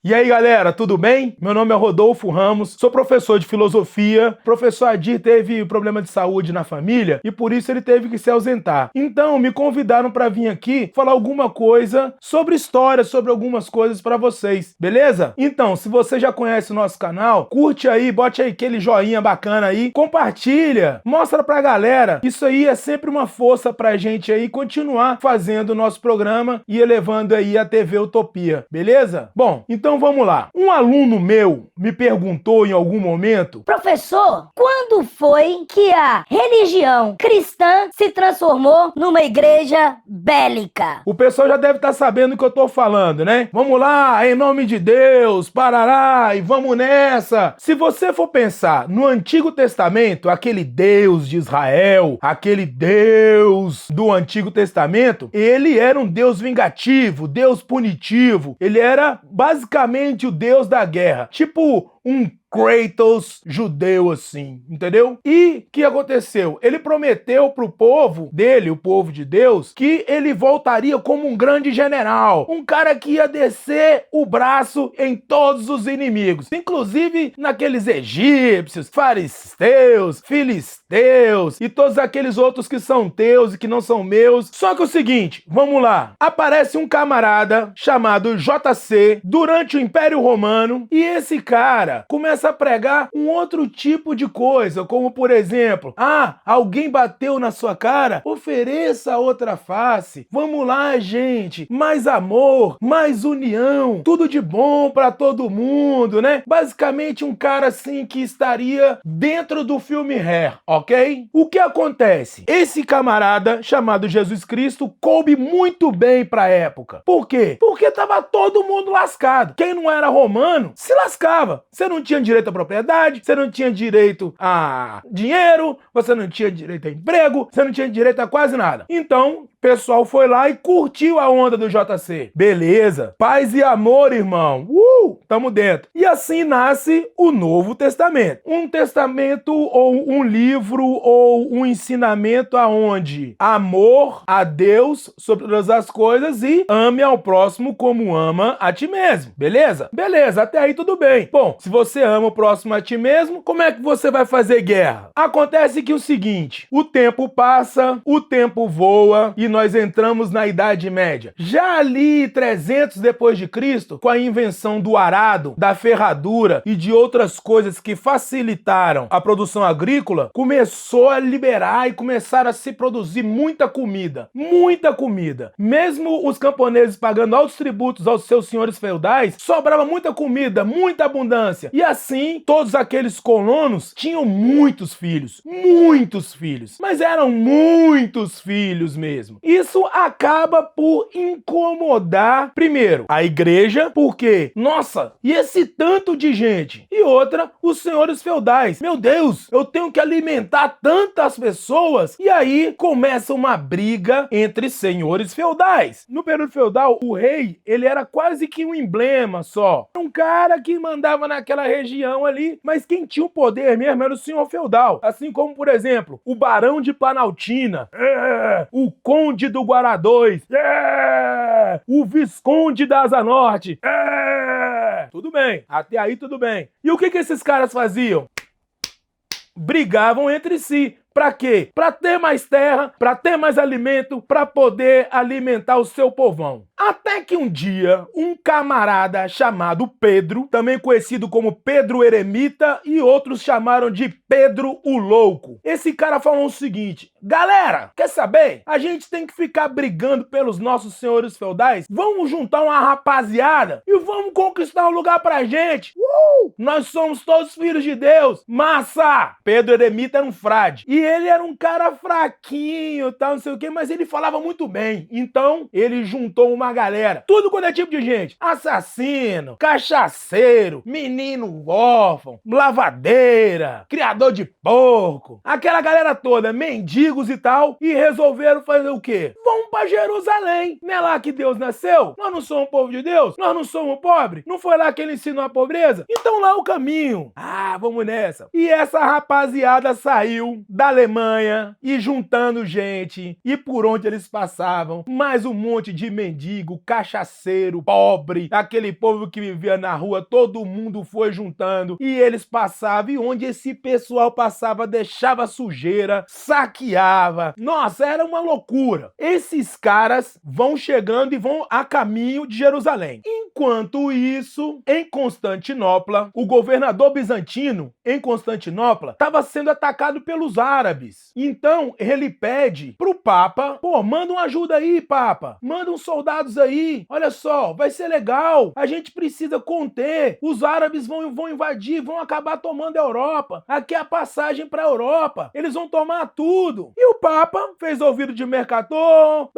E aí, galera, tudo bem? Meu nome é Rodolfo Ramos, sou professor de filosofia. O professor Adir teve problema de saúde na família e por isso ele teve que se ausentar. Então, me convidaram para vir aqui falar alguma coisa sobre história, sobre algumas coisas para vocês, beleza? Então, se você já conhece o nosso canal, curte aí, bote aí aquele joinha bacana aí, compartilha, mostra pra galera. Isso aí é sempre uma força pra gente aí continuar fazendo o nosso programa e elevando aí a TV Utopia, beleza? Bom, então vamos lá. Um aluno meu me perguntou em algum momento: Professor, quando foi que a religião cristã se transformou numa igreja bélica? o pessoal já deve estar sabendo o que eu tô falando, né? Vamos lá, em nome de Deus, parará, e vamos nessa. Se você for pensar no Antigo Testamento, aquele Deus de Israel, aquele Deus do Antigo Testamento, ele era um Deus vingativo, Deus punitivo. Ele era basicamente o Deus da guerra. Tipo um Kratos judeu assim, entendeu? E o que aconteceu? Ele prometeu pro povo dele, o povo de Deus, que ele voltaria como um grande general, um cara que ia descer o braço em todos os inimigos, inclusive naqueles egípcios, fariseus, filisteus e todos aqueles outros que são teus e que não são meus. Só que o seguinte, vamos lá, aparece um camarada chamado JC durante o Império Romano e esse cara começa a pregar um outro tipo de coisa, como por exemplo, alguém bateu na sua cara, ofereça outra face. Vamos lá, gente, mais amor, mais união, tudo de bom pra todo mundo, né? Basicamente um cara assim que estaria dentro do filme Hair, ok? O que acontece? Esse camarada chamado Jesus Cristo coube muito bem pra época. Por quê? Porque tava todo mundo lascado. Quem não era romano se lascava. Você não tinha direito à propriedade, você não tinha direito a dinheiro, você não tinha direito a emprego, você não tinha direito a quase nada. Então, o pessoal foi lá e curtiu a onda do JC. Beleza. Paz e amor, irmão. Tamo dentro. E assim nasce o Novo Testamento. Um testamento ou um livro ou um ensinamento aonde amor a Deus sobre todas as coisas e ame ao próximo como ama a ti mesmo. Beleza? Beleza. Até aí tudo bem. Bom, se você ama o próximo a ti mesmo, como é que você vai fazer guerra? Acontece que o seguinte, o tempo passa, o tempo voa e nós entramos na Idade Média. Já ali 300 depois de Cristo, com a invenção do arado, da ferradura e de outras coisas que facilitaram a produção agrícola, começou a liberar e começaram a se produzir muita comida. Muita comida. Mesmo os camponeses pagando altos tributos aos seus senhores feudais, sobrava muita comida, muita abundância. E assim, todos aqueles colonos tinham muitos filhos. Muitos filhos. Mas eram muitos filhos mesmo. Isso acaba por incomodar, primeiro, a igreja, porque, nossa, e esse tanto de gente? E outra, os senhores feudais. Meu Deus, eu tenho que alimentar tantas pessoas. E aí começa uma briga entre senhores feudais. No período feudal, o rei, ele era quase que um emblema só. Um cara que mandava naquela região ali, mas quem tinha o poder mesmo era o senhor feudal. Assim como, por exemplo, o barão de Planaltina, o conde do Guaradóis, o visconde da Asa Norte, tudo bem, até aí tudo bem. E o que esses caras faziam? Brigavam entre si. Pra quê? Pra ter mais terra, pra ter mais alimento, pra poder alimentar o seu povão. Até que um dia, um camarada chamado Pedro, também conhecido como Pedro Eremita, e outros chamaram de Pedro o Louco. Esse cara falou o seguinte: galera, quer saber? A gente tem que ficar brigando pelos nossos senhores feudais? Vamos juntar uma rapaziada e vamos conquistar um lugar pra gente. Nós somos todos filhos de Deus. Massa! Pedro Eremita era um frade. E ele era um cara fraquinho, tal, não sei o quê, mas ele falava muito bem. Então, ele juntou uma galera. Tudo quanto é tipo de gente. Assassino, cachaceiro, menino órfão, lavadeira, criador de porco. Aquela galera toda, mendigos e tal. E resolveram fazer o quê? Vamos pra Jerusalém. Não é lá que Deus nasceu? Nós não somos povo de Deus? Nós não somos pobres? Não foi lá que ele ensinou a pobreza? Então lá é o caminho. Vamos nessa. E essa rapaziada saiu da Alemanha e juntando gente. E por onde eles passavam, mais um monte de mendigo, cachaceiro, pobre, aquele povo que vivia na rua, todo mundo foi juntando. E eles passavam, e onde esse pessoal passava, deixava sujeira, saqueava. Nossa, era uma loucura. Esses caras vão chegando e vão a caminho de Jerusalém. Enquanto isso, em Constantinopla, o governador bizantino em Constantinopla estava sendo atacado pelos árabes. Então, ele pede pro Papa, pô, manda uma ajuda aí, Papa. Manda uns soldados aí. Olha só, vai ser legal. A gente precisa conter. Os árabes vão invadir, vão acabar tomando a Europa. Aqui é a passagem para a Europa. Eles vão tomar tudo. E o Papa fez ouvido de mercador.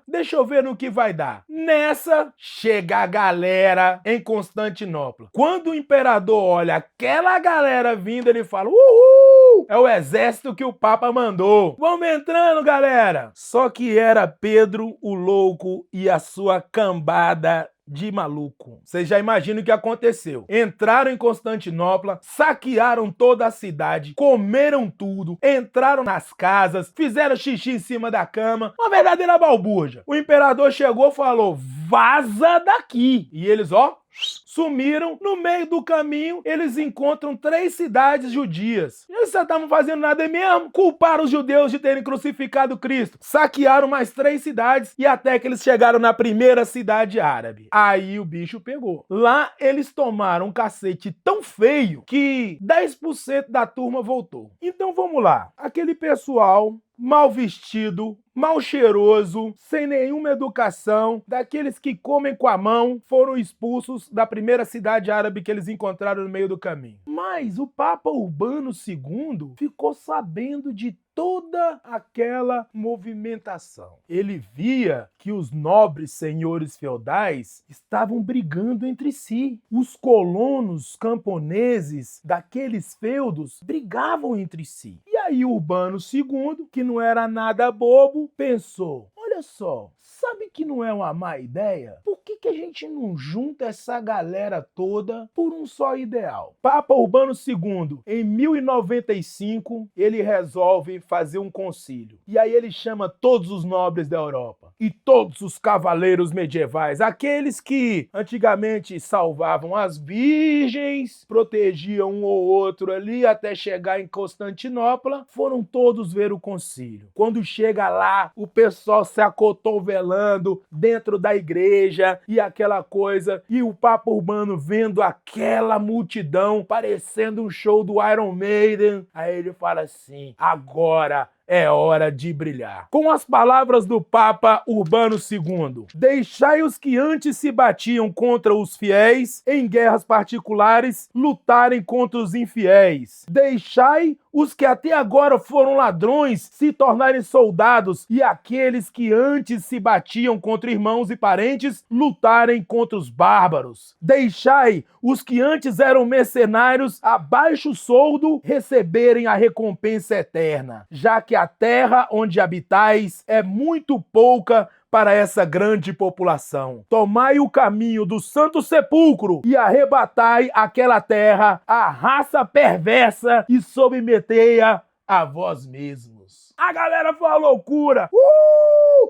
Deixa eu ver no que vai dar. Nessa, chega a galera em Constantinopla. Quando o imperador olha aquela galera vindo, ele fala: uhul! É o exército que o Papa mandou. Vamos entrando, galera! Só que era Pedro o Louco e a sua cambada de maluco. Vocês já imaginam o que aconteceu. Entraram em Constantinopla, saquearam toda a cidade, comeram tudo, entraram nas casas, fizeram xixi em cima da cama. Uma verdadeira balbúrdia. O imperador chegou e falou: vaza daqui! E eles, ó, sumiram. No meio do caminho, eles encontram 3 cidades judias. E eles não estavam fazendo nada mesmo. Culparam os judeus de terem crucificado Cristo. Saquearam mais 3 cidades e até que eles chegaram na primeira cidade árabe. Aí o bicho pegou. Lá eles tomaram um cacete tão feio que 10% da turma voltou. Então vamos lá. Aquele pessoal mal vestido, mal cheiroso, sem nenhuma educação, daqueles que comem com a mão, foram expulsos da primeira cidade árabe que eles encontraram no meio do caminho. Mas o Papa Urbano II ficou sabendo de toda aquela movimentação. Ele via que os nobres senhores feudais estavam brigando entre si. Os colonos camponeses daqueles feudos brigavam entre si. E aí Urbano II, que não era nada bobo, pensou: olha só, sabe que não é uma má ideia? Por que a gente não junta essa galera toda por um só ideal? Papa Urbano II, em 1095, ele resolve fazer um concílio. E aí ele chama todos os nobres da Europa e todos os cavaleiros medievais, aqueles que antigamente salvavam as virgens, protegiam um ou outro ali até chegar em Constantinopla, foram todos ver o concílio. Quando chega lá, o pessoal se acotovelando dentro da igreja e aquela coisa, e o Papa Urbano vendo aquela multidão parecendo um show do Iron Maiden, aí ele fala assim: agora é hora de brilhar. Com as palavras do Papa Urbano II: deixai os que antes se batiam contra os fiéis em guerras particulares lutarem contra os infiéis. Deixai os que até agora foram ladrões se tornarem soldados, e aqueles que antes se batiam contra irmãos e parentes lutarem contra os bárbaros. Deixai os que antes eram mercenários a baixo soldo receberem a recompensa eterna, já que a terra onde habitais é muito pouca para essa grande população. Tomai o caminho do Santo Sepulcro e arrebatai aquela terra à raça perversa e submetei-a a vós mesmos. A galera foi uma loucura.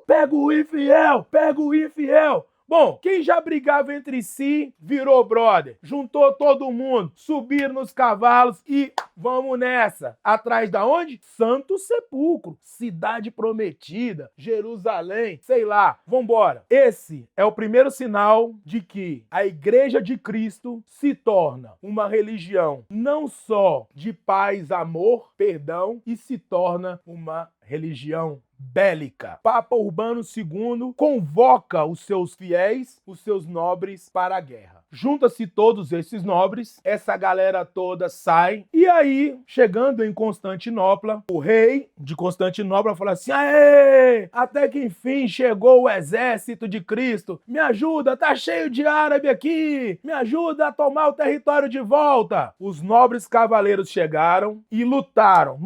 Pega o infiel, pega o infiel. Bom, quem já brigava entre si virou brother, juntou todo mundo, subiram nos cavalos e vamos nessa. Atrás da onde? Santo Sepulcro, cidade prometida, Jerusalém, sei lá, vambora. Esse é o primeiro sinal de que a Igreja de Cristo se torna uma religião não só de paz, amor, perdão, e se torna uma religião bélica. Papa Urbano II convoca os seus fiéis, os seus nobres, para a guerra. Junta-se todos esses nobres, essa galera toda sai, e aí, chegando em Constantinopla, o rei de Constantinopla fala assim: aê, até que enfim chegou o exército de Cristo, me ajuda, tá cheio de árabe aqui, me ajuda a tomar o território de volta. Os nobres cavaleiros chegaram e lutaram.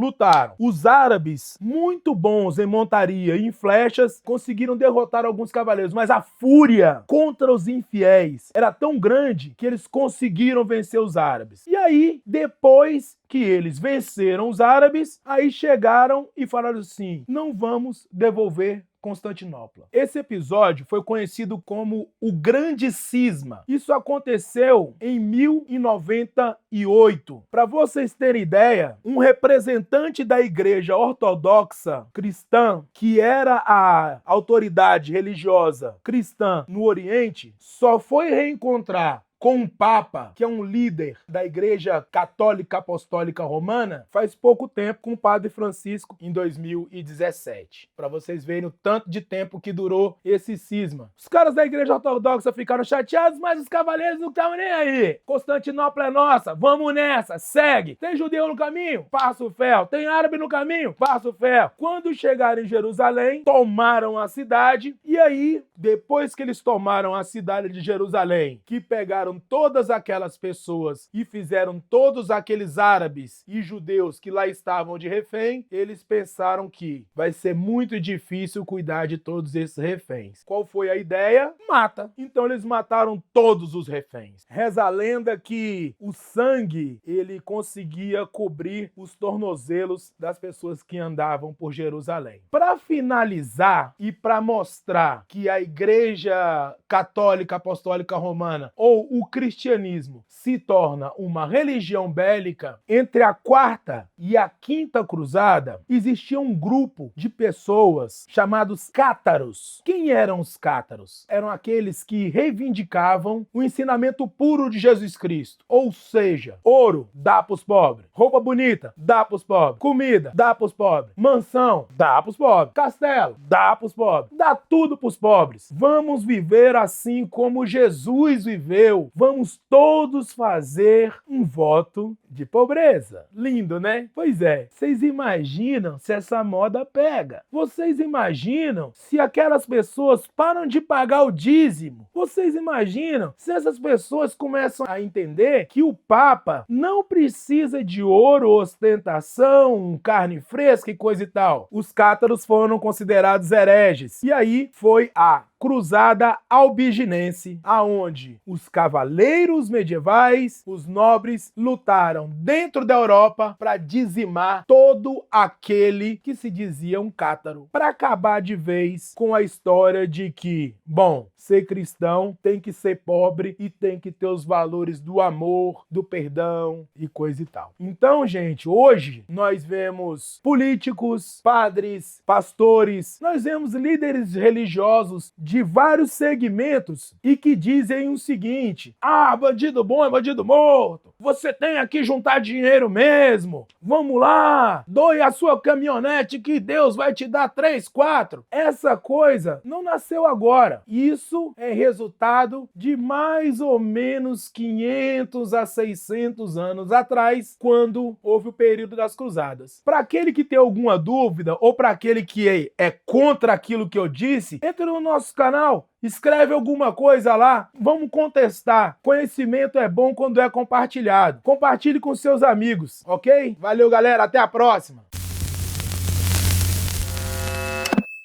Os árabes, muito bons em montaria e em flechas, conseguiram derrotar alguns cavaleiros, mas a fúria contra os infiéis era tão grande grande que eles conseguiram vencer os árabes. E aí, depois que eles venceram os árabes, aí chegaram e falaram assim: não vamos devolver Constantinopla. Esse episódio foi conhecido como o Grande Cisma. Isso aconteceu em 1098. Para vocês terem ideia, um representante da Igreja Ortodoxa Cristã, que era a autoridade religiosa cristã no Oriente, só foi reencontrar com um Papa, que é um líder da Igreja Católica Apostólica Romana, faz pouco tempo, com o Padre Francisco, em 2017. Para vocês verem o tanto de tempo que durou esse cisma. Os caras da Igreja Ortodoxa ficaram chateados, mas os cavaleiros não estavam nem aí. Constantinopla é nossa, vamos nessa, segue. Tem judeu no caminho? Passa o ferro. Tem árabe no caminho? Passa o ferro. Quando chegaram em Jerusalém, tomaram a cidade, e aí, depois que eles tomaram a cidade de Jerusalém, que pegaram todas aquelas pessoas e fizeram todos aqueles árabes e judeus que lá estavam de refém, eles pensaram que vai ser muito difícil cuidar de todos esses reféns. Qual foi a ideia? Mata. Então eles mataram todos os reféns. Reza a lenda que o sangue, ele conseguia cobrir os tornozelos das pessoas que andavam por Jerusalém. Para finalizar e para mostrar que a Igreja Católica Apostólica Romana ou o cristianismo se torna uma religião bélica, entre a quarta e a quinta cruzada, existia um grupo de pessoas chamados cátaros. Quem eram os cátaros? Eram aqueles que reivindicavam o ensinamento puro de Jesus Cristo. Ou seja, ouro, dá pros pobres. Roupa bonita, dá pros pobres. Comida, dá pros pobres. Mansão, dá pros pobres. Castelo, dá pros pobres. Dá tudo pros pobres. Vamos viver assim como Jesus viveu. Vamos todos fazer um voto de pobreza. Lindo, né? Pois é. Vocês imaginam se essa moda pega? Vocês imaginam se aquelas pessoas param de pagar o dízimo? Vocês imaginam se essas pessoas começam a entender que o Papa não precisa de ouro, ostentação, carne fresca e coisa e tal? Os cátaros foram considerados hereges. E aí foi a Cruzada Albigense, aonde os cavaleiros medievais, os nobres, lutaram dentro da Europa para dizimar todo aquele que se dizia um cátaro, para acabar de vez com a história de que, bom, ser cristão tem que ser pobre e tem que ter os valores do amor, do perdão e coisa e tal. Então, gente, hoje nós vemos políticos, padres, pastores, nós vemos líderes religiosos de vários segmentos e que dizem o seguinte: ah, bandido bom é bandido morto, você tem que juntar dinheiro mesmo, vamos lá, doe a sua caminhonete que Deus vai te dar 3, 4. Essa coisa não nasceu agora, isso é resultado de mais ou menos 500 a 600 anos atrás, quando houve o período das cruzadas. Para aquele que tem alguma dúvida ou para aquele que é contra aquilo que eu disse, entre no nosso canal, escreve alguma coisa lá, vamos contestar. Conhecimento é bom quando é compartilhado. Compartilhe com seus amigos, ok? Valeu, galera, até a próxima!